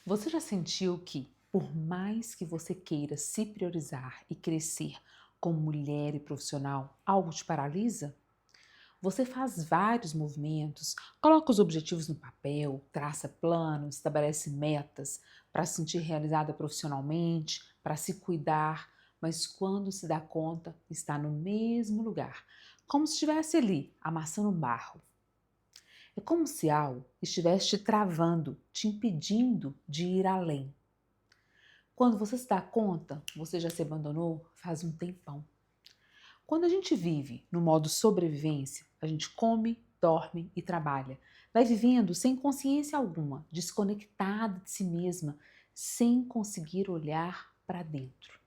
Você já sentiu que, por mais que você queira se priorizar e crescer como mulher e profissional, algo te paralisa? Você faz vários movimentos, coloca os objetivos no papel, traça planos, estabelece metas para se sentir realizada profissionalmente, para se cuidar, mas quando se dá conta, está no mesmo lugar, como se estivesse ali, amassando barro. É como se algo estivesse te travando, te impedindo de ir além. Quando você se dá conta, você já se abandonou faz um tempão. Quando a gente vive no modo sobrevivência, a gente come, dorme e trabalha. Vai vivendo sem consciência alguma, desconectada de si mesma, sem conseguir olhar para dentro.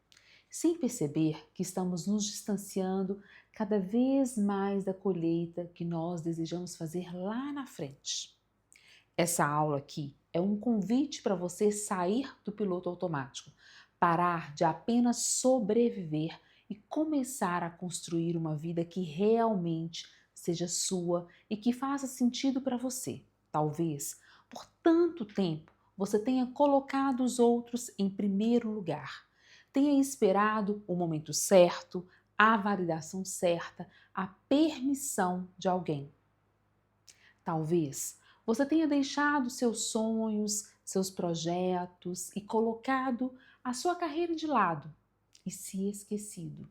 Sem perceber que estamos nos distanciando cada vez mais da colheita que nós desejamos fazer lá na frente. Essa aula aqui é um convite para você sair do piloto automático, parar de apenas sobreviver e começar a construir uma vida que realmente seja sua e que faça sentido para você. Talvez por tanto tempo você tenha colocado os outros em primeiro lugar, tenha esperado o momento certo, a validação certa, a permissão de alguém. Talvez você tenha deixado seus sonhos, seus projetos e colocado a sua carreira de lado e se esquecido.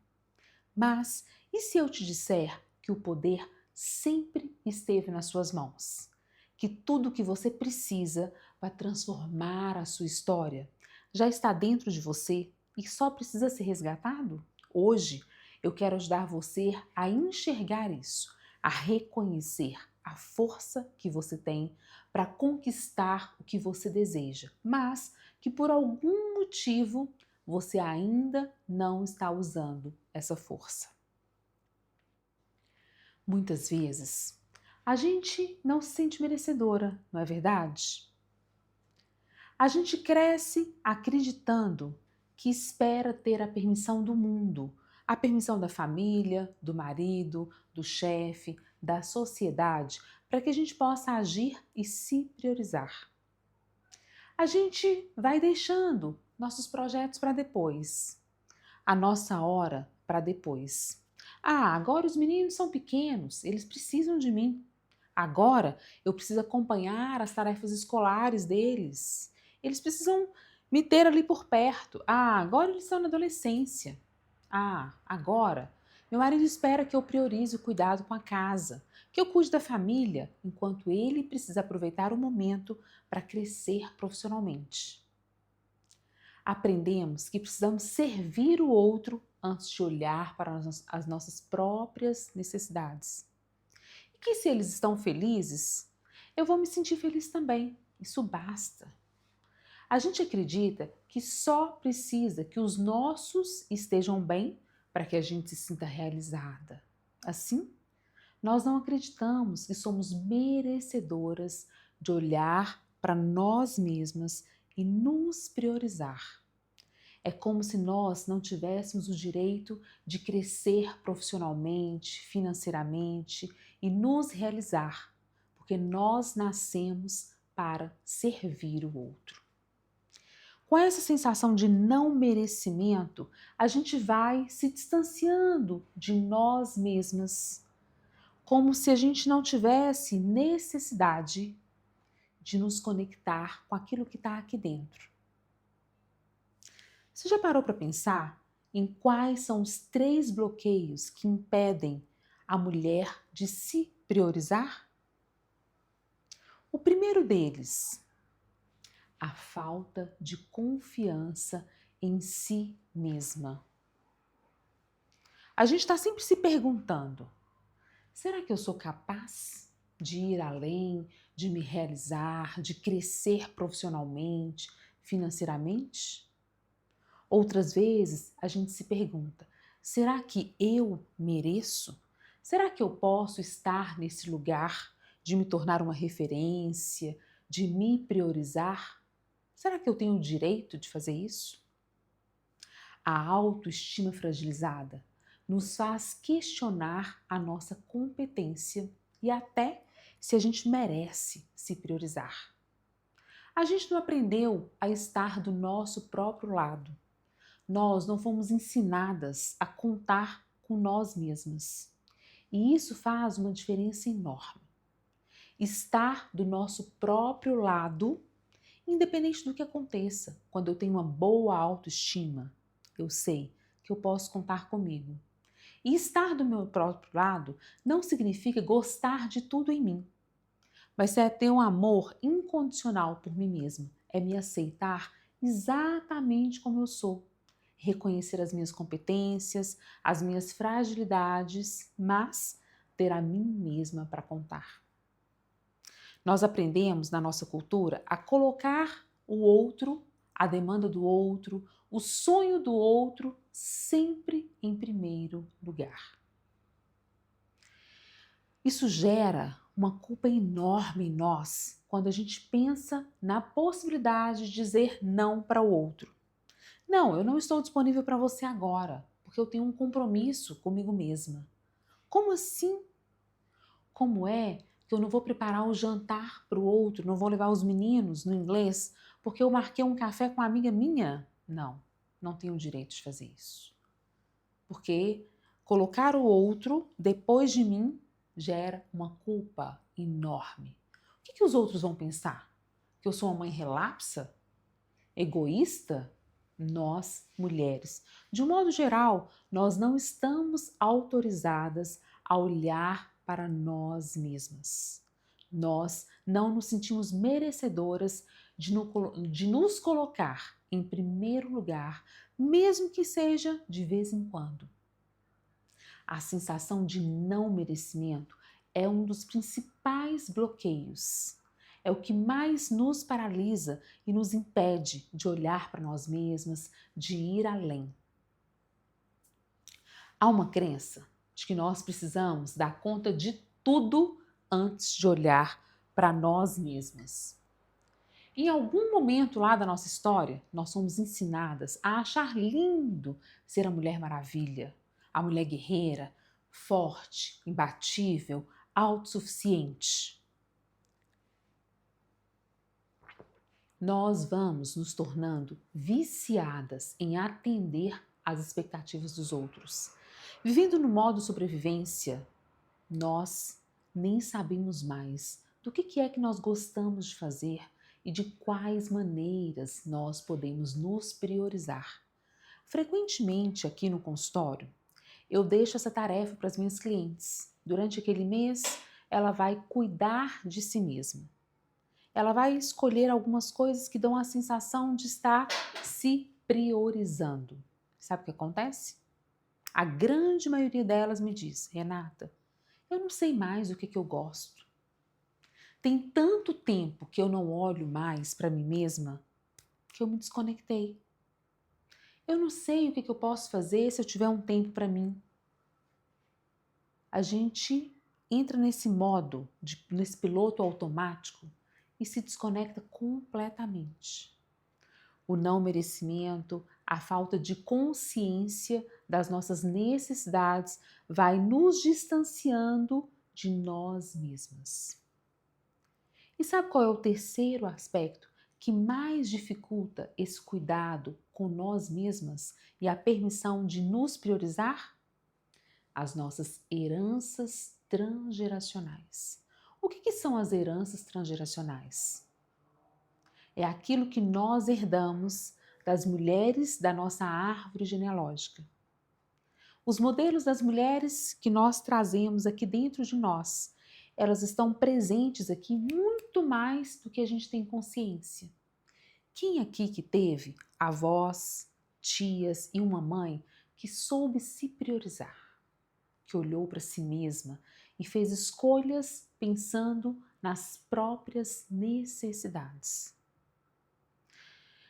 Mas e se eu te disser que o poder sempre esteve nas suas mãos? Que tudo o que você precisa para transformar a sua história já está dentro de você e só precisa ser resgatado? Hoje eu quero ajudar você a enxergar isso, a reconhecer a força que você tem para conquistar o que você deseja, mas que por algum motivo você ainda não está usando essa força. Muitas vezes, a gente não se sente merecedora, não é verdade? A gente cresce acreditando que espera ter a permissão do mundo, a permissão da família, do marido, do chefe, da sociedade, para que a gente possa agir e se priorizar. A gente vai deixando nossos projetos para depois, a nossa hora para depois. Ah, agora os meninos são pequenos, eles precisam de mim. Agora eu preciso acompanhar as tarefas escolares deles. Eles precisam me ter ali por perto. Ah, agora eles estão na adolescência. Ah, agora meu marido espera que eu priorize o cuidado com a casa, que eu cuide da família, enquanto ele precisa aproveitar o momento para crescer profissionalmente. Aprendemos que precisamos servir o outro antes de olhar para as nossas próprias necessidades. E que se eles estão felizes, eu vou me sentir feliz também. Isso basta. A gente acredita que só precisa que os nossos estejam bem para que a gente se sinta realizada. Assim, nós não acreditamos que somos merecedoras de olhar para nós mesmas e nos priorizar. É como se nós não tivéssemos o direito de crescer profissionalmente, financeiramente e nos realizar, porque nós nascemos para servir o outro. Com essa sensação de não merecimento, a gente vai se distanciando de nós mesmas, como se a gente não tivesse necessidade de nos conectar com aquilo que está aqui dentro. Você já parou para pensar em quais são os 3 bloqueios que impedem a mulher de se priorizar? O primeiro deles, a falta de confiança em si mesma. A gente está sempre se perguntando: será que eu sou capaz de ir além, de me realizar, de crescer profissionalmente, financeiramente? Outras vezes a gente se pergunta: será que eu mereço? Será que eu posso estar nesse lugar de me tornar uma referência, de me priorizar? Será que eu tenho o direito de fazer isso? A autoestima fragilizada nos faz questionar a nossa competência e até se a gente merece se priorizar. A gente não aprendeu a estar do nosso próprio lado. Nós não fomos ensinadas a contar com nós mesmas. E isso faz uma diferença enorme. Estar do nosso próprio lado, independente do que aconteça, quando eu tenho uma boa autoestima, eu sei que eu posso contar comigo. E estar do meu próprio lado não significa gostar de tudo em mim, mas é ter um amor incondicional por mim mesma, é me aceitar exatamente como eu sou, reconhecer as minhas competências, as minhas fragilidades, mas ter a mim mesma para contar. Nós aprendemos na nossa cultura a colocar o outro, a demanda do outro, o sonho do outro sempre em primeiro lugar. Isso gera uma culpa enorme em nós quando a gente pensa na possibilidade de dizer não para o outro. Não, eu não estou disponível para você agora, porque eu tenho um compromisso comigo mesma. Como assim? Como é que eu não vou preparar o jantar para o outro, não vou levar os meninos no inglês, porque eu marquei um café com uma amiga minha? Não, não tenho o direito de fazer isso. Porque colocar o outro depois de mim gera uma culpa enorme. O que os outros vão pensar? Que eu sou uma mãe relapsa? Egoísta? Nós, mulheres, de um modo geral, nós não estamos autorizadas a olhar para nós mesmas. Nós não nos sentimos merecedoras de nos colocar em primeiro lugar, mesmo que seja de vez em quando. A sensação de não merecimento é um dos principais bloqueios. É o que mais nos paralisa e nos impede de olhar para nós mesmas, de ir além. Há uma crença de que nós precisamos dar conta de tudo antes de olhar para nós mesmas. Em algum momento lá da nossa história, nós somos ensinadas a achar lindo ser a Mulher Maravilha, a mulher guerreira, forte, imbatível, autossuficiente. Nós vamos nos tornando viciadas em atender às expectativas dos outros. Vivendo no modo sobrevivência, nós nem sabemos mais do que é que nós gostamos de fazer e de quais maneiras nós podemos nos priorizar. Frequentemente aqui no consultório, eu deixo essa tarefa para as minhas clientes. Durante aquele mês, ela vai cuidar de si mesma. Ela vai escolher algumas coisas que dão a sensação de estar se priorizando. Sabe o que acontece? A grande maioria delas me diz: Renata, eu não sei mais o que eu gosto. Tem tanto tempo que eu não olho mais para mim mesma que eu me desconectei. Eu não sei o que eu posso fazer se eu tiver um tempo para mim. A gente entra nesse modo, nesse piloto automático e se desconecta completamente. O não merecimento, a falta de consciência das nossas necessidades vai nos distanciando de nós mesmas. E sabe qual é o terceiro aspecto que mais dificulta esse cuidado com nós mesmas e a permissão de nos priorizar? As nossas heranças transgeracionais. O que são as heranças transgeracionais? É aquilo que nós herdamos das mulheres da nossa árvore genealógica. Os modelos das mulheres que nós trazemos aqui dentro de nós, elas estão presentes aqui muito mais do que a gente tem consciência. Quem aqui que teve avós, tias e uma mãe que soube se priorizar, que olhou para si mesma e fez escolhas pensando nas próprias necessidades?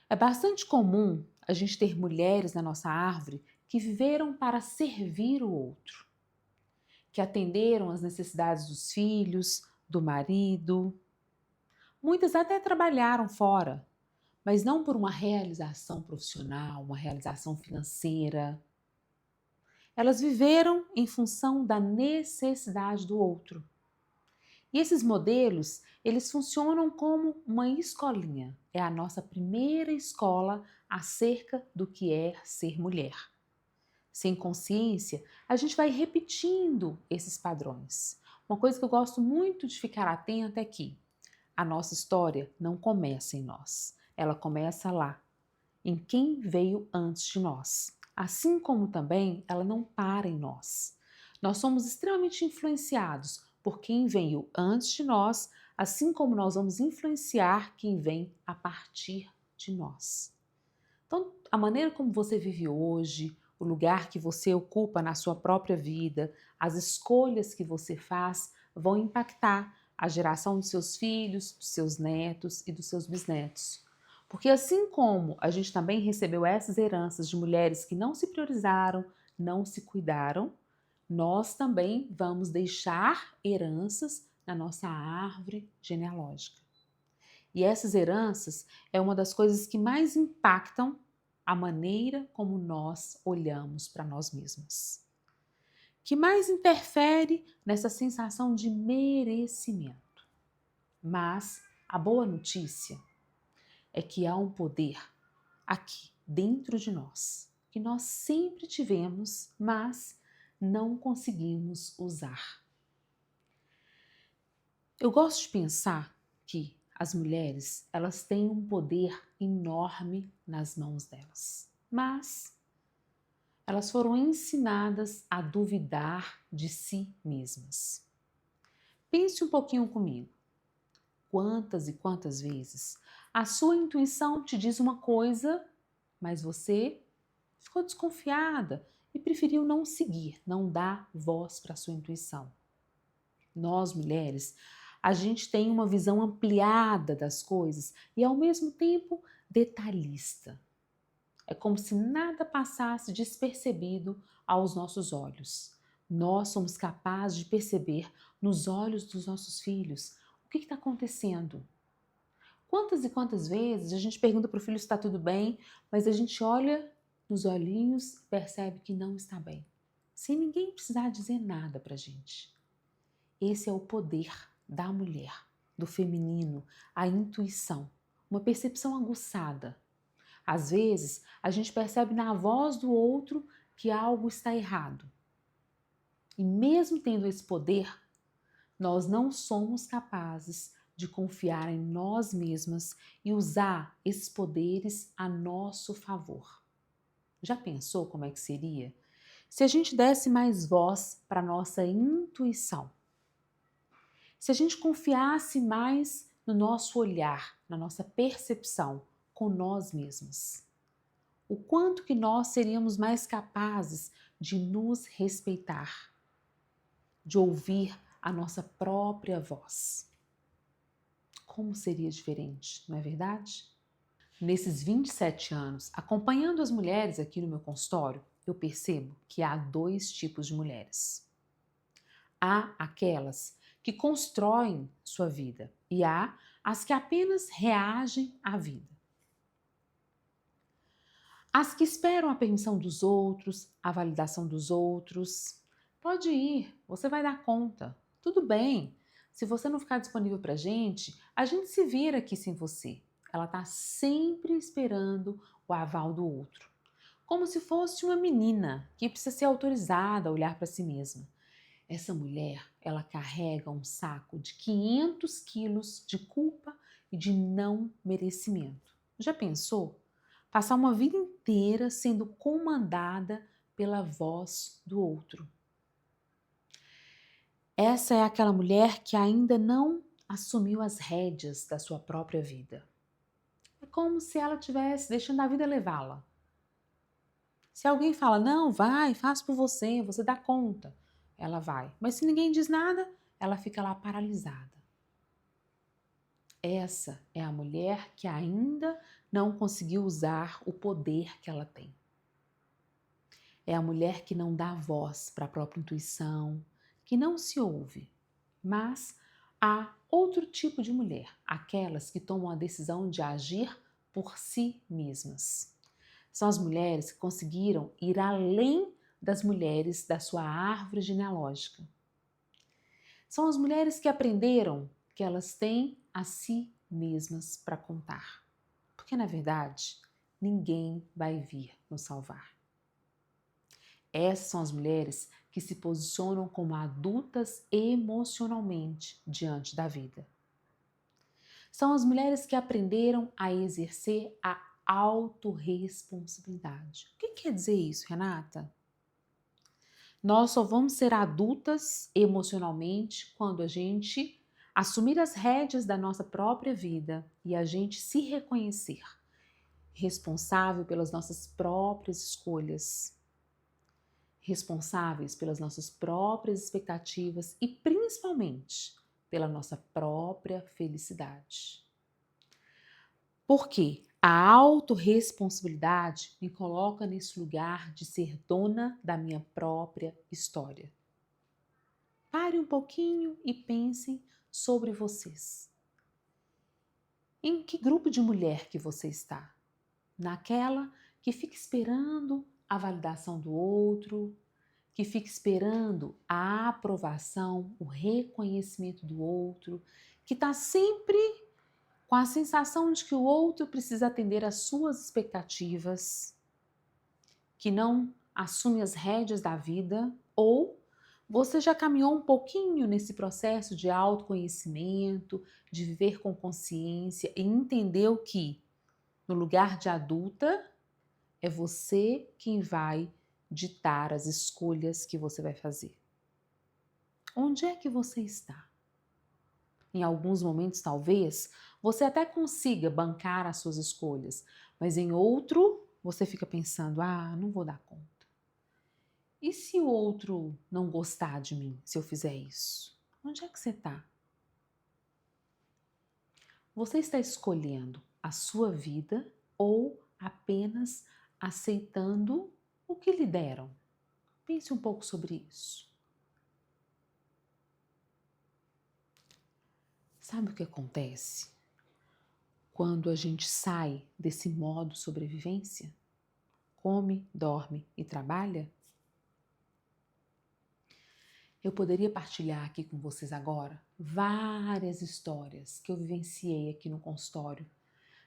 É bastante comum a gente ter mulheres na nossa árvore que viveram para servir o outro, que atenderam às necessidades dos filhos, do marido. Muitas até trabalharam fora, mas não por uma realização profissional, uma realização financeira. Elas viveram em função da necessidade do outro. E esses modelos, eles funcionam como uma escolinha. É a nossa primeira escola acerca do que é ser mulher. Sem consciência, a gente vai repetindo esses padrões. Uma coisa que eu gosto muito de ficar atenta é que a nossa história não começa em nós, ela começa lá, em quem veio antes de nós. Assim como também ela não para em nós. Nós somos extremamente influenciados por quem veio antes de nós, assim como nós vamos influenciar quem vem a partir de nós. Então, a maneira como você vive hoje, o lugar que você ocupa na sua própria vida, as escolhas que você faz vão impactar a geração dos seus filhos, dos seus netos e dos seus bisnetos. Porque assim como a gente também recebeu essas heranças de mulheres que não se priorizaram, não se cuidaram, nós também vamos deixar heranças na nossa árvore genealógica. E essas heranças é uma das coisas que mais impactam a maneira como nós olhamos para nós mesmos. Que mais interfere nessa sensação de merecimento. Mas a boa notícia é que há um poder aqui dentro de nós, que nós sempre tivemos, mas não conseguimos usar. Eu gosto de pensar que as mulheres, elas têm um poder enorme nas mãos delas, mas elas foram ensinadas a duvidar de si mesmas. Pense um pouquinho comigo. Quantas e quantas vezes a sua intuição te diz uma coisa, mas você ficou desconfiada e preferiu não seguir, não dar voz para a sua intuição. Nós, mulheres, a gente tem uma visão ampliada das coisas e, ao mesmo tempo, detalhista. É como se nada passasse despercebido aos nossos olhos. Nós somos capazes de perceber nos olhos dos nossos filhos o que está acontecendo. Quantas e quantas vezes a gente pergunta para o filho se está tudo bem, mas a gente olha nos olhinhos e percebe que não está bem, sem ninguém precisar dizer nada para a gente. Esse é o poder da mulher, do feminino, a intuição, uma percepção aguçada. Às vezes, a gente percebe na voz do outro que algo está errado. E mesmo tendo esse poder, nós não somos capazes de confiar em nós mesmas e usar esses poderes a nosso favor. Já pensou como é que seria se a gente desse mais voz para a nossa intuição? Se a gente confiasse mais no nosso olhar, na nossa percepção com nós mesmos, o quanto que nós seríamos mais capazes de nos respeitar, de ouvir a nossa própria voz. Como seria diferente, não é verdade? Nesses 27 anos, acompanhando as mulheres aqui no meu consultório, eu percebo que há dois tipos de mulheres. Há aquelas que constroem sua vida e há as que apenas reagem à vida. As que esperam a permissão dos outros, a validação dos outros. Pode ir, você vai dar conta. Tudo bem. Se você não ficar disponível para a gente se vira aqui sem você. Ela está sempre esperando o aval do outro. Como se fosse uma menina que precisa ser autorizada a olhar para si mesma. Essa mulher, ela carrega um saco de 500 quilos de culpa e de não merecimento. Já pensou? Passar uma vida inteira sendo comandada pela voz do outro. Essa é aquela mulher que ainda não assumiu as rédeas da sua própria vida. É como se ela estivesse deixando a vida levá-la. Se alguém fala, não, vai, faz por você, você dá conta, ela vai. Mas se ninguém diz nada, ela fica lá paralisada. Essa é a mulher que ainda não conseguiu usar o poder que ela tem. É a mulher que não dá voz para a própria intuição, que não se ouve. Mas há outro tipo de mulher, aquelas que tomam a decisão de agir por si mesmas. São as mulheres que conseguiram ir além das mulheres da sua árvore genealógica. São as mulheres que aprenderam que elas têm a si mesmas para contar. Porque, na verdade, ninguém vai vir nos salvar. Essas são as mulheres que se posicionam como adultas emocionalmente diante da vida. São as mulheres que aprenderam a exercer a autorresponsabilidade. O que quer dizer isso, Renata? Nós só vamos ser adultas emocionalmente quando a gente assumir as rédeas da nossa própria vida e a gente se reconhecer responsável pelas nossas próprias escolhas, responsáveis pelas nossas próprias expectativas e principalmente pela nossa própria felicidade. Por quê? A autorresponsabilidade me coloca nesse lugar de ser dona da minha própria história. Pare um pouquinho e pensem sobre vocês. Em que grupo de mulher que você está? Naquela que fica esperando a validação do outro, que fica esperando a aprovação, o reconhecimento do outro, que está sempre com a sensação de que o outro precisa atender às suas expectativas, que não assume as rédeas da vida, ou você já caminhou um pouquinho nesse processo de autoconhecimento, de viver com consciência e entendeu que no lugar de adulta é você quem vai ditar as escolhas que você vai fazer. Onde é que você está? Em alguns momentos, talvez, você até consiga bancar as suas escolhas, mas em outro, você fica pensando, não vou dar conta. E se o outro não gostar de mim, se eu fizer isso? Onde é que você está? Você está escolhendo a sua vida ou apenas aceitando o que lhe deram? Pense um pouco sobre isso. Sabe o que acontece quando a gente sai desse modo sobrevivência? Come, dorme e trabalha? Eu poderia partilhar aqui com vocês agora várias histórias que eu vivenciei aqui no consultório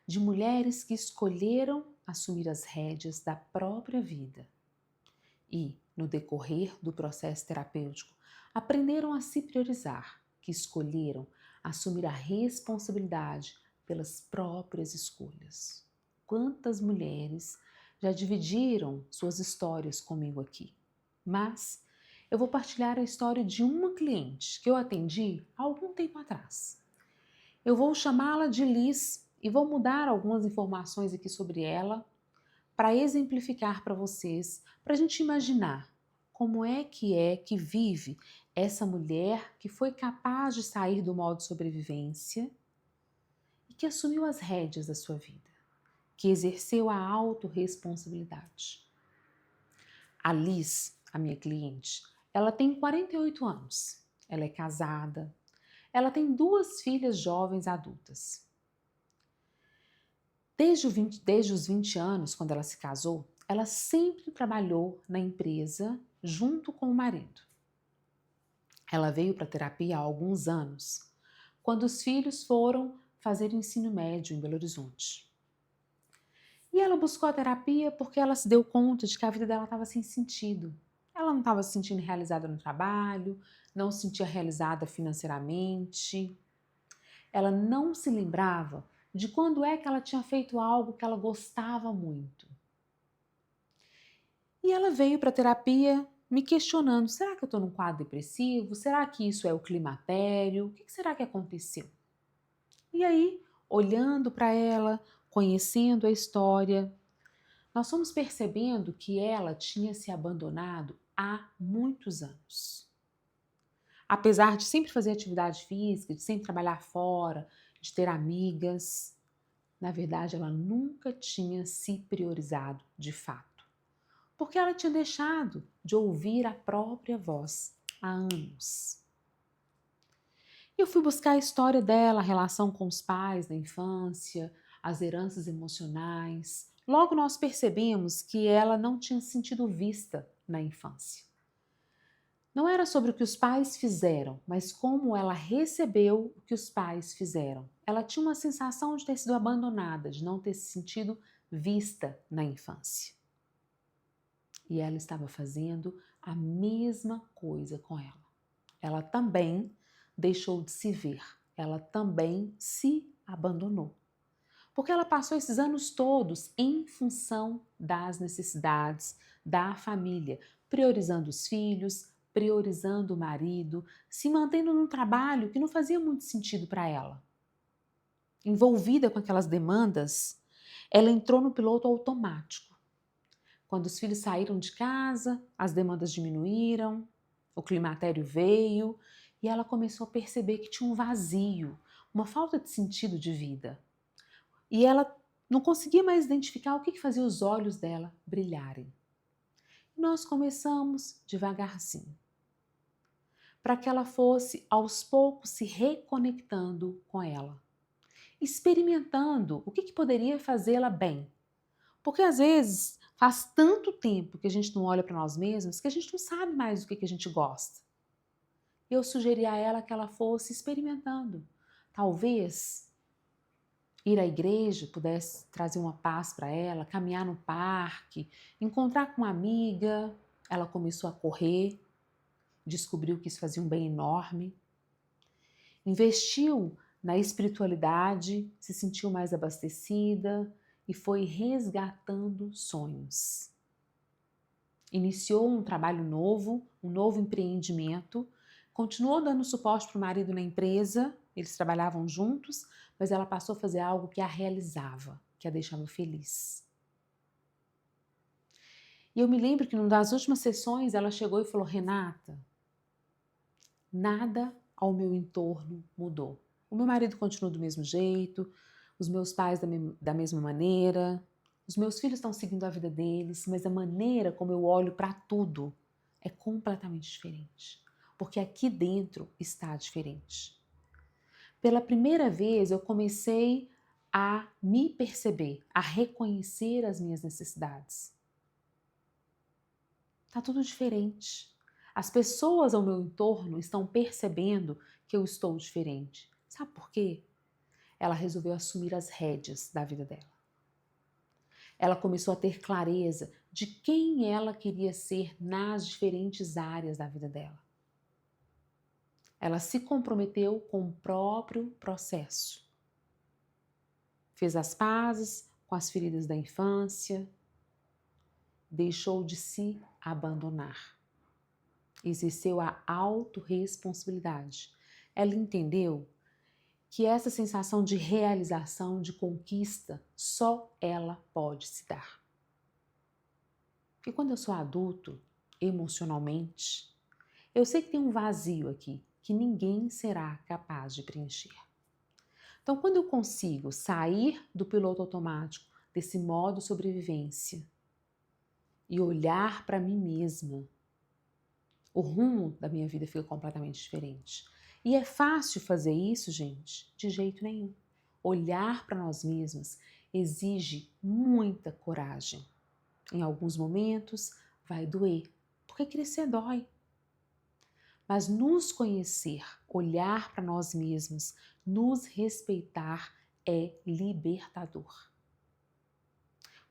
de mulheres que escolheram assumir as rédeas da própria vida e, no decorrer do processo terapêutico, aprenderam a se priorizar, que escolheram assumir a responsabilidade pelas próprias escolhas. Quantas mulheres já dividiram suas histórias comigo aqui? Mas eu vou partilhar a história de uma cliente que eu atendi há algum tempo atrás. Eu vou chamá-la de Liz e vou mudar algumas informações aqui sobre ela para exemplificar para vocês, para a gente imaginar como é que vive essa mulher que foi capaz de sair do modo sobrevivência e que assumiu as rédeas da sua vida, que exerceu a autorresponsabilidade. A Liz, a minha cliente, ela tem 48 anos, ela é casada, ela tem 2 filhas jovens adultas. Desde os 20 anos, quando ela se casou, ela sempre trabalhou na empresa junto com o marido. Ela veio para a terapia há alguns anos, quando os filhos foram fazer o ensino médio em Belo Horizonte. E ela buscou a terapia porque ela se deu conta de que a vida dela estava sem sentido. Ela não estava se sentindo realizada no trabalho, não se sentia realizada financeiramente. Ela não se lembrava de quando é que ela tinha feito algo que ela gostava muito. E ela veio para a terapia me questionando, será que eu estou num quadro depressivo? Será que isso é o climatério? O que será que aconteceu? E aí, olhando para ela, conhecendo a história, nós fomos percebendo que ela tinha se abandonado há muitos anos. Apesar de sempre fazer atividade física, de sempre trabalhar fora, de ter amigas, na verdade ela nunca tinha se priorizado de fato, porque ela tinha deixado de ouvir a própria voz há anos. Eu fui buscar a história dela, a relação com os pais na infância, as heranças emocionais. Logo nós percebemos que ela não tinha se sentido vista na infância. Não era sobre o que os pais fizeram, mas como ela recebeu o que os pais fizeram. Ela tinha uma sensação de ter sido abandonada, de não ter se sentido vista na infância. E ela estava fazendo a mesma coisa com ela. Ela também deixou de se ver, ela também se abandonou. Porque ela passou esses anos todos em função das necessidades da família, priorizando os filhos, priorizando o marido, se mantendo num trabalho que não fazia muito sentido para ela. Envolvida com aquelas demandas, ela entrou no piloto automático. Quando os filhos saíram de casa, as demandas diminuíram, o climatério veio e ela começou a perceber que tinha um vazio, uma falta de sentido de vida. E ela não conseguia mais identificar o que fazia os olhos dela brilharem. Nós começamos devagarzinho, para que ela fosse aos poucos se reconectando com ela, experimentando o que poderia fazê-la bem. Porque às vezes faz tanto tempo que a gente não olha para nós mesmos que a gente não sabe mais o que a gente gosta. Eu sugeri a ela que ela fosse experimentando. Talvez ir à igreja pudesse trazer uma paz para ela, caminhar no parque, encontrar com uma amiga. Ela começou a correr, descobriu que isso fazia um bem enorme. Investiu na espiritualidade, se sentiu mais abastecida e foi resgatando sonhos. Iniciou um trabalho novo, um novo empreendimento, continuou dando suporte para o marido na empresa, eles trabalhavam juntos, mas ela passou a fazer algo que a realizava, que a deixava feliz. E eu me lembro que numa das últimas sessões ela chegou e falou: Renata, nada ao meu entorno mudou. O meu marido continua do mesmo jeito, os meus pais da mesma maneira, os meus filhos estão seguindo a vida deles, mas a maneira como eu olho para tudo é completamente diferente, porque aqui dentro está diferente. Pela primeira vez eu comecei a me perceber, a reconhecer as minhas necessidades. Tá tudo diferente. As pessoas ao meu entorno estão percebendo que eu estou diferente. Sabe por quê? Ela resolveu assumir as rédeas da vida dela. Ela começou a ter clareza de quem ela queria ser nas diferentes áreas da vida dela. Ela se comprometeu com o próprio processo. Fez as pazes com as feridas da infância, deixou de se abandonar. Exerceu a autorresponsabilidade. Ela entendeu que essa sensação de realização, de conquista, só ela pode se dar. E quando eu sou adulto, emocionalmente, eu sei que tem um vazio aqui que ninguém será capaz de preencher. Então, quando eu consigo sair do piloto automático, desse modo sobrevivência, e olhar para mim mesma, o rumo da minha vida fica completamente diferente. E é fácil fazer isso, gente? De jeito nenhum. Olhar para nós mesmas exige muita coragem. Em alguns momentos vai doer, porque crescer dói. Mas nos conhecer, olhar para nós mesmos, nos respeitar é libertador.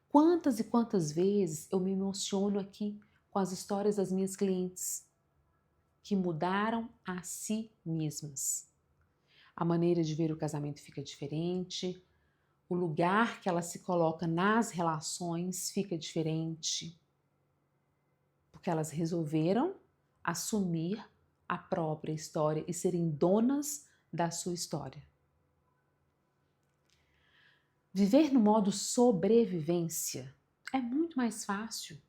Quantas e quantas vezes eu me emociono aqui com as histórias das minhas clientes que mudaram a si mesmas. A maneira de ver o casamento fica diferente, o lugar que ela se coloca nas relações fica diferente, porque elas resolveram assumir a própria história e serem donas da sua história. Viver no modo sobrevivência é muito mais fácil.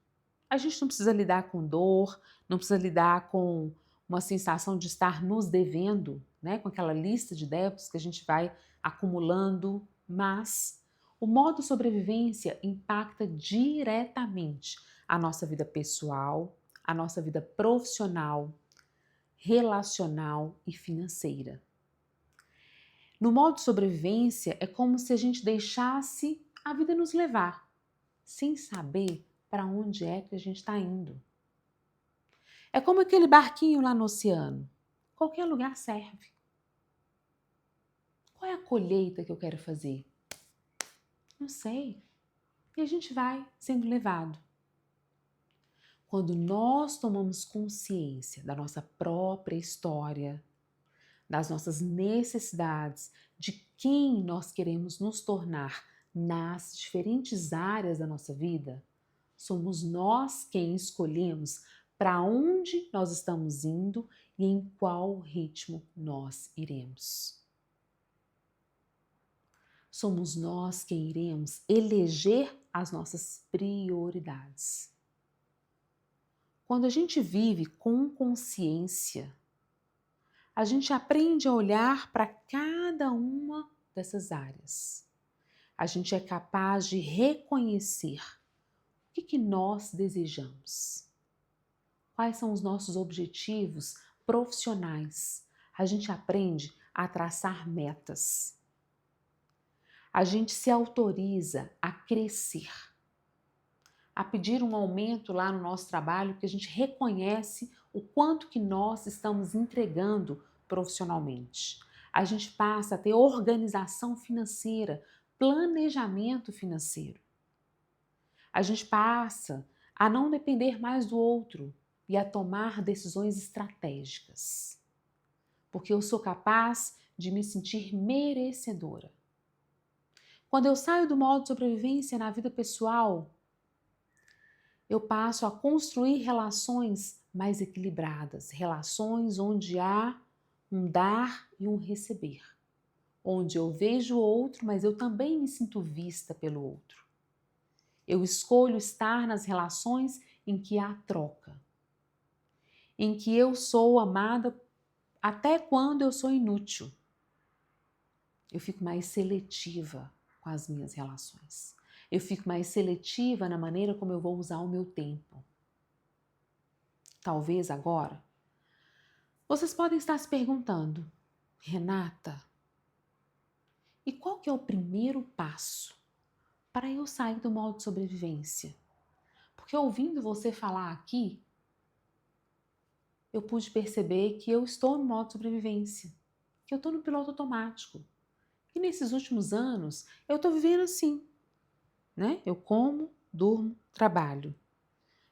A gente não precisa lidar com dor, não precisa lidar com uma sensação de estar nos devendo, né? Com aquela lista de débitos que a gente vai acumulando, mas o modo sobrevivência impacta diretamente a nossa vida pessoal, a nossa vida profissional, relacional e financeira. No modo sobrevivência, é como se a gente deixasse a vida nos levar, sem saber para onde é que a gente está indo. É como aquele barquinho lá no oceano. Qualquer lugar serve. Qual é a colheita que eu quero fazer? Não sei. E a gente vai sendo levado. Quando nós tomamos consciência da nossa própria história, das nossas necessidades, de quem nós queremos nos tornar nas diferentes áreas da nossa vida, somos nós quem escolhemos para onde nós estamos indo e em qual ritmo nós iremos. Somos nós quem iremos eleger as nossas prioridades. Quando a gente vive com consciência, a gente aprende a olhar para cada uma dessas áreas. A gente é capaz de reconhecer o que nós desejamos. Quais são os nossos objetivos profissionais? A gente aprende a traçar metas. A gente se autoriza a crescer, a pedir um aumento lá no nosso trabalho, porque a gente reconhece o quanto que nós estamos entregando profissionalmente. A gente passa a ter organização financeira, planejamento financeiro. A gente passa a não depender mais do outro e a tomar decisões estratégicas. Porque eu sou capaz de me sentir merecedora. Quando eu saio do modo de sobrevivência na vida pessoal, eu passo a construir relações mais equilibradas, relações onde há um dar e um receber, onde eu vejo o outro, mas eu também me sinto vista pelo outro. Eu escolho estar nas relações em que há troca, em que eu sou amada até quando eu sou inútil. Eu fico mais seletiva com as minhas relações. Eu fico mais seletiva na maneira como eu vou usar o meu tempo. Talvez agora vocês podem estar se perguntando, Renata, e qual que é o primeiro passo para eu sair do modo de sobrevivência? Porque ouvindo você falar aqui, eu pude perceber que eu estou no modo de sobrevivência, que eu estou no piloto automático. E nesses últimos anos, eu estou vivendo assim, né? Eu como, durmo, trabalho.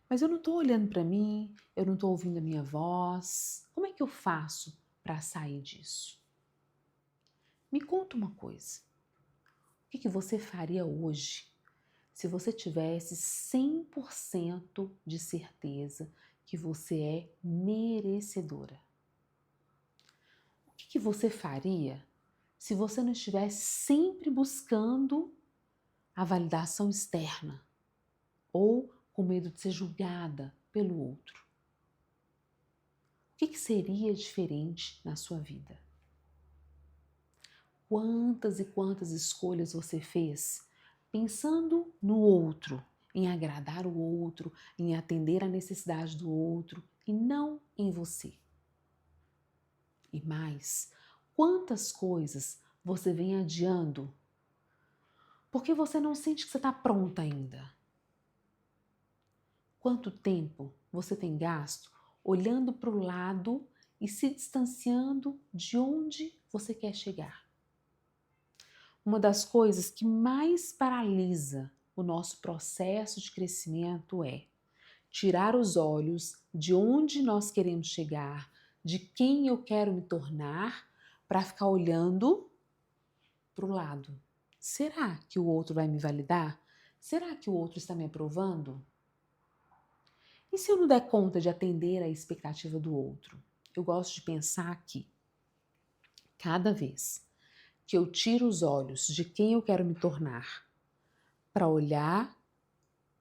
Mas eu não estou olhando para mim, eu não estou ouvindo a minha voz. Como é que eu faço para sair disso? Me conta uma coisa. O que você faria hoje se você tivesse 100% de certeza que você é merecedora? O que você faria se você não estivesse sempre buscando a validação externa ou com medo de ser julgada pelo outro? O que seria diferente na sua vida? Quantas e quantas escolhas você fez pensando no outro, em agradar o outro, em atender a necessidade do outro e não em você? E mais, quantas coisas você vem adiando porque você não sente que você está pronta ainda? Quanto tempo você tem gasto olhando para o lado e se distanciando de onde você quer chegar? Uma das coisas que mais paralisa o nosso processo de crescimento é tirar os olhos de onde nós queremos chegar, de quem eu quero me tornar, para ficar olhando para o lado. Será que o outro vai me validar? Será que o outro está me aprovando? E se eu não der conta de atender à expectativa do outro? Eu gosto de pensar que cada vez que eu tiro os olhos de quem eu quero me tornar para olhar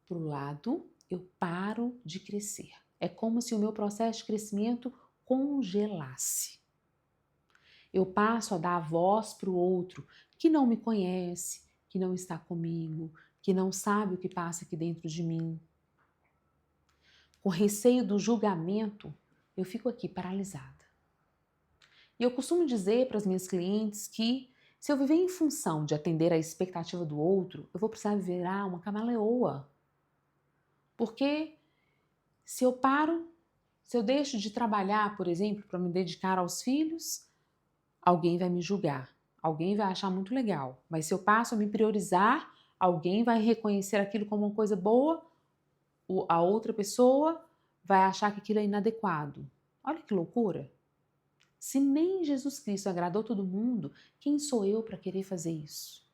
para o lado, eu paro de crescer. É como se o meu processo de crescimento congelasse. Eu passo a dar voz para o outro que não me conhece, que não está comigo, que não sabe o que passa aqui dentro de mim. Com receio do julgamento, eu fico aqui paralisada. E eu costumo dizer para as minhas clientes que se eu viver em função de atender à expectativa do outro, eu vou precisar virar uma camaleoa. Porque se eu paro, Se eu deixo de trabalhar, por exemplo, para me dedicar aos filhos, alguém vai me julgar, alguém vai achar muito legal. Mas se eu passo a me priorizar, alguém vai reconhecer aquilo como uma coisa boa, a outra pessoa vai achar que aquilo é inadequado. Olha que loucura! Se nem Jesus Cristo agradou todo mundo, quem sou eu para querer fazer isso?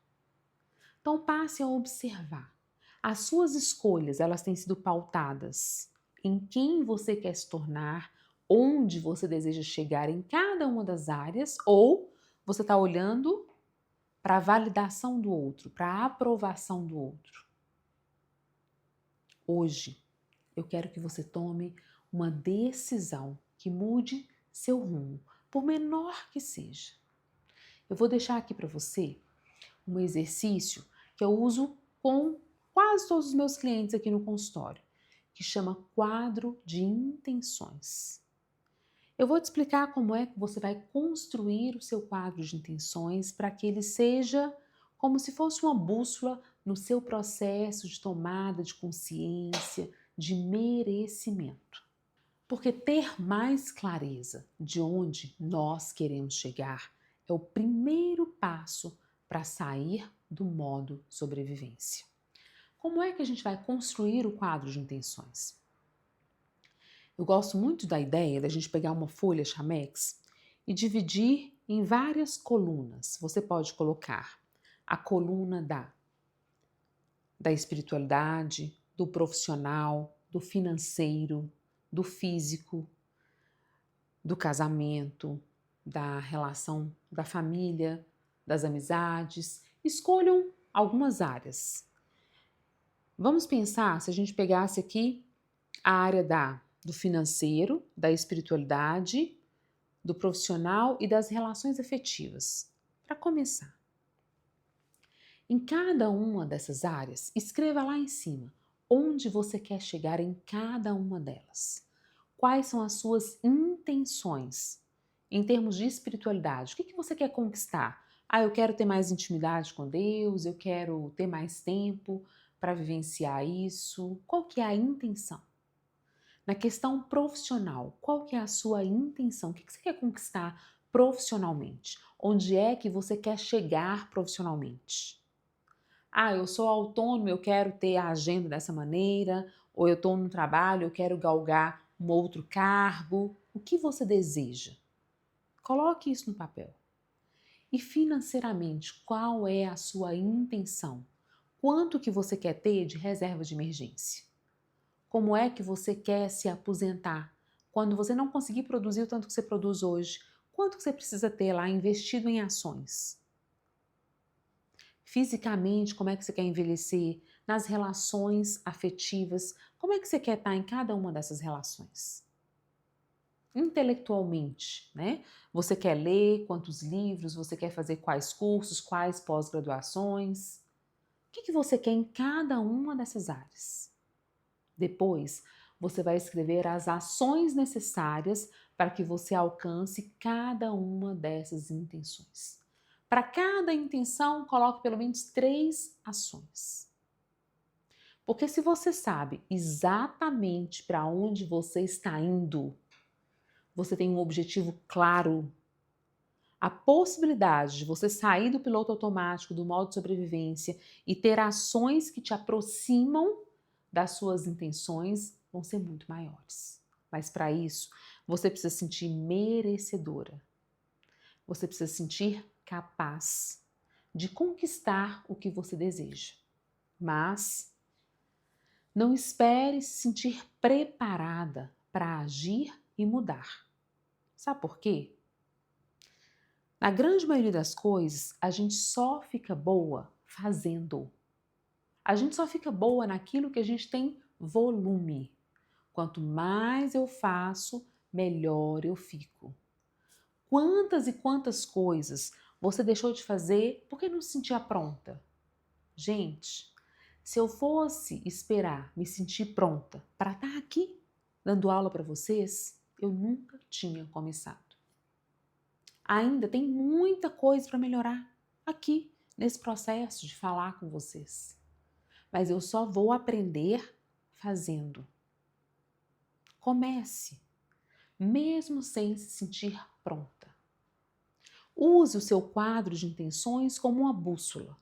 Então passe a observar. As suas escolhas, elas têm sido pautadas em quem você quer se tornar, onde você deseja chegar em cada uma das áreas, ou você está olhando para a validação do outro, para a aprovação do outro. Hoje, eu quero que você tome uma decisão que mude seu rumo, por menor que seja. Eu vou deixar aqui para você um exercício que eu uso com quase todos os meus clientes aqui no consultório, que chama quadro de intenções. Eu vou te explicar como é que você vai construir o seu quadro de intenções para que ele seja como se fosse uma bússola no seu processo de tomada de consciência, de merecimento. Porque ter mais clareza de onde nós queremos chegar é o primeiro passo para sair do modo sobrevivência. Como é que a gente vai construir o quadro de intenções? Eu gosto muito da ideia da gente pegar uma folha Chamex e dividir em várias colunas. Você pode colocar a coluna da espiritualidade, do profissional, do financeiro, do físico, do casamento, da relação da família, das amizades. Escolham algumas áreas. Vamos pensar se a gente pegasse aqui a área do financeiro, da espiritualidade, do profissional e das relações afetivas. Para começar, em cada uma dessas áreas, escreva lá em cima onde você quer chegar em cada uma delas. Quais são as suas intenções em termos de espiritualidade? O que você quer conquistar? Eu quero ter mais intimidade com Deus, eu quero ter mais tempo para vivenciar isso. Qual que é a intenção? Na questão profissional, qual que é a sua intenção? O que você quer conquistar profissionalmente? Onde é que você quer chegar profissionalmente? Eu sou autônomo, eu quero ter a agenda dessa maneira, ou eu estou no trabalho, eu quero galgar um outro cargo. O que você deseja? Coloque isso no papel. E financeiramente, qual é a sua intenção? Quanto que você quer ter de reserva de emergência? Como é que você quer se aposentar? Quando você não conseguir produzir o tanto que você produz hoje, quanto que você precisa ter lá investido em ações? Fisicamente, como é que você quer envelhecer? Nas relações afetivas, como é que você quer estar em cada uma dessas relações? Intelectualmente, né? Você quer ler quantos livros? Você quer fazer quais cursos, quais pós-graduações? O que você quer em cada uma dessas áreas? Depois, você vai escrever as ações necessárias para que você alcance cada uma dessas intenções. Para cada intenção, coloque pelo menos 3 ações. Porque se você sabe exatamente para onde você está indo, você tem um objetivo claro. A possibilidade de você sair do piloto automático, do modo de sobrevivência e ter ações que te aproximam das suas intenções vão ser muito maiores. Mas para isso, você precisa se sentir merecedora. Você precisa se sentir capaz de conquistar o que você deseja. Mas não espere se sentir preparada para agir e mudar. Sabe por quê? Na grande maioria das coisas, a gente só fica boa fazendo. A gente só fica boa naquilo que a gente tem volume. Quanto mais eu faço, melhor eu fico. Quantas e quantas coisas você deixou de fazer porque não se sentia pronta? Gente, se eu fosse esperar me sentir pronta para estar aqui dando aula para vocês, eu nunca tinha começado. Ainda tem muita coisa para melhorar aqui nesse processo de falar com vocês. Mas eu só vou aprender fazendo. Comece. mesmo sem se sentir pronta. Use o seu quadro de intenções como uma bússola.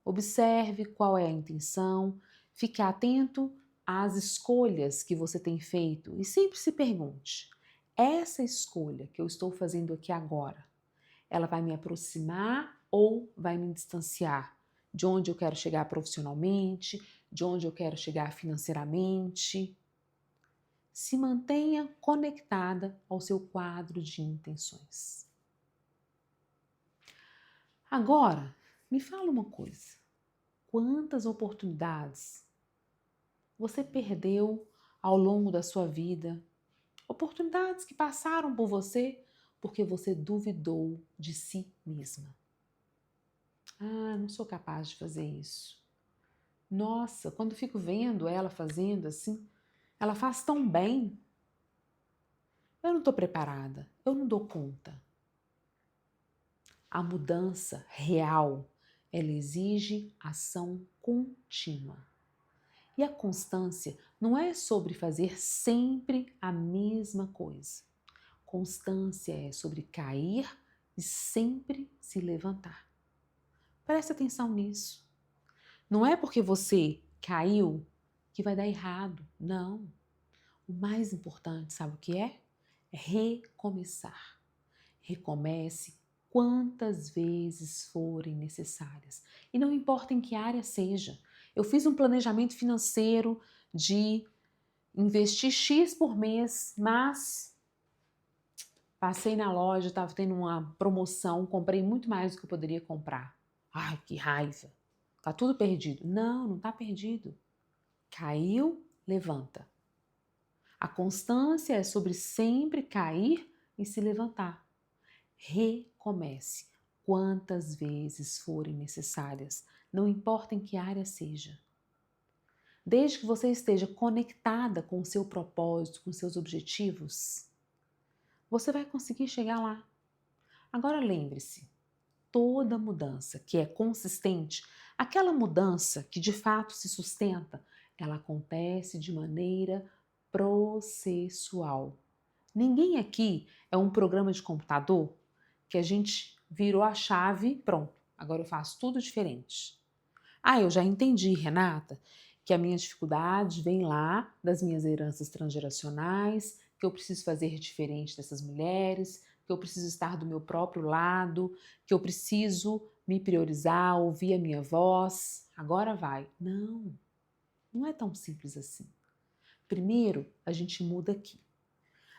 Observe qual é a intenção, fique atento às escolhas que você tem feito e sempre se pergunte: essa escolha que eu estou fazendo aqui agora, ela vai me aproximar ou vai me distanciar de onde eu quero chegar profissionalmente, de onde eu quero chegar financeiramente? Se mantenha conectada ao seu quadro de intenções. Agora, me fala uma coisa. Quantas oportunidades você perdeu ao longo da sua vida? Oportunidades que passaram por você porque você duvidou de si mesma. Ah, não sou capaz de fazer isso. Nossa, quando fico vendo ela fazendo assim, ela faz tão bem. Eu não estou preparada, eu não dou conta. A mudança real, ela exige ação contínua. E a constância não é sobre fazer sempre a mesma coisa. Constância é sobre cair e sempre se levantar. Preste atenção nisso. Não é porque você caiu que vai dar errado. Não. O mais importante, sabe o que é? É recomeçar. Recomece quantas vezes forem necessárias. E não importa em que área seja. Eu fiz um planejamento financeiro de investir X por mês, mas passei na loja, estava tendo uma promoção, comprei muito mais do que eu poderia comprar. Ai, que raiva. Tá tudo perdido. Não, não tá perdido. Caiu, levanta. A constância é sobre sempre cair e se levantar. Recomece quantas vezes forem necessárias, não importa em que área seja. Desde que você esteja conectada com o seu propósito, com os seus objetivos, você vai conseguir chegar lá. Agora lembre-se, toda mudança que é consistente, aquela mudança que de fato se sustenta, ela acontece de maneira processual. Ninguém aqui é um programa de computador que a gente virou a chave, pronto, agora eu faço tudo diferente. Ah, eu já entendi, Renata, que a minha dificuldade vem lá das minhas heranças transgeracionais, que eu preciso fazer diferente dessas mulheres, que eu preciso estar do meu próprio lado, que eu preciso me priorizar, ouvir a minha voz. Agora vai. Não, não é tão simples assim. Primeiro, a gente muda aqui.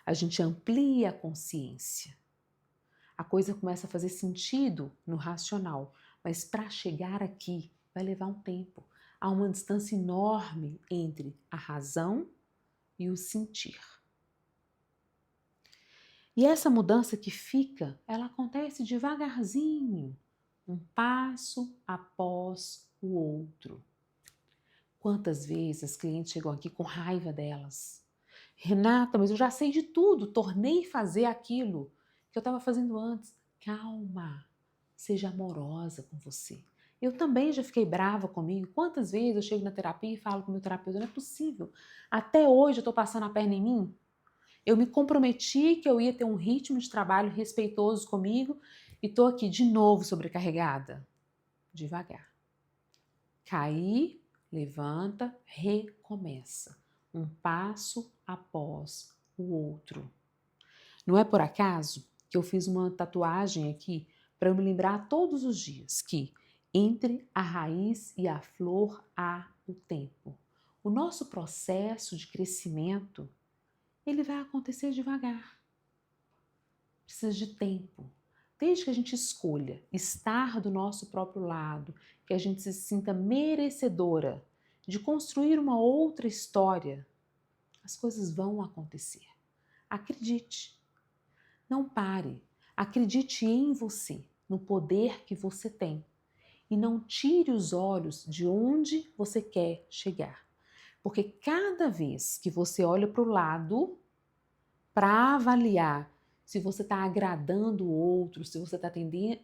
A gente amplia a consciência. A coisa começa a fazer sentido no racional, mas para chegar aqui vai levar um tempo. Há uma distância enorme entre a razão e o sentir. E essa mudança que fica, ela acontece devagarzinho, um passo após o outro. Quantas vezes as clientes chegam aqui com raiva delas? Renata, mas eu já sei de tudo, tornei fazer aquilo que eu estava fazendo antes. Calma, seja amorosa com você. Eu também já fiquei brava comigo. Quantas vezes eu chego na terapia e falo com o meu terapeuta, não é possível. Até hoje eu estou passando a perna em mim. Eu me comprometi que eu ia ter um ritmo de trabalho respeitoso comigo e estou aqui de novo sobrecarregada. Devagar. Cair, levanta, recomeça. Um passo após o outro. Não é por acaso que eu fiz uma tatuagem aqui para eu me lembrar todos os dias que entre a raiz e a flor há o tempo. O nosso processo de crescimento, ele vai acontecer devagar. Precisa de tempo. Desde que a gente escolha estar do nosso próprio lado, que a gente se sinta merecedora de construir uma outra história, as coisas vão acontecer. Acredite. Não pare. Acredite em você, no poder que você tem. E não tire os olhos de onde você quer chegar. Porque cada vez que você olha para o lado, para avaliar se você está agradando o outro, se você está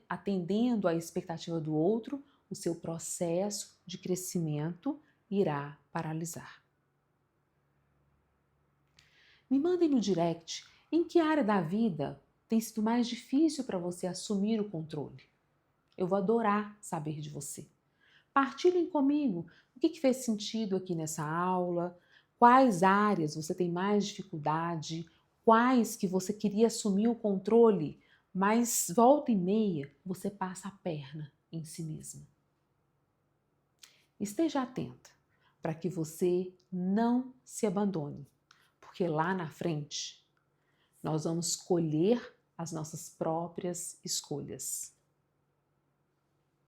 atendendo à expectativa do outro, o seu processo de crescimento irá paralisar. Me mandem no direct em que área da vida tem sido mais difícil para você assumir o controle. Eu vou adorar saber de você. Partilhem comigo o que fez sentido aqui nessa aula, quais áreas você tem mais dificuldade, quais que você queria assumir o controle, mas volta e meia você passa a perna em si mesma. Esteja atenta para que você não se abandone, porque lá na frente nós vamos colher as nossas próprias escolhas.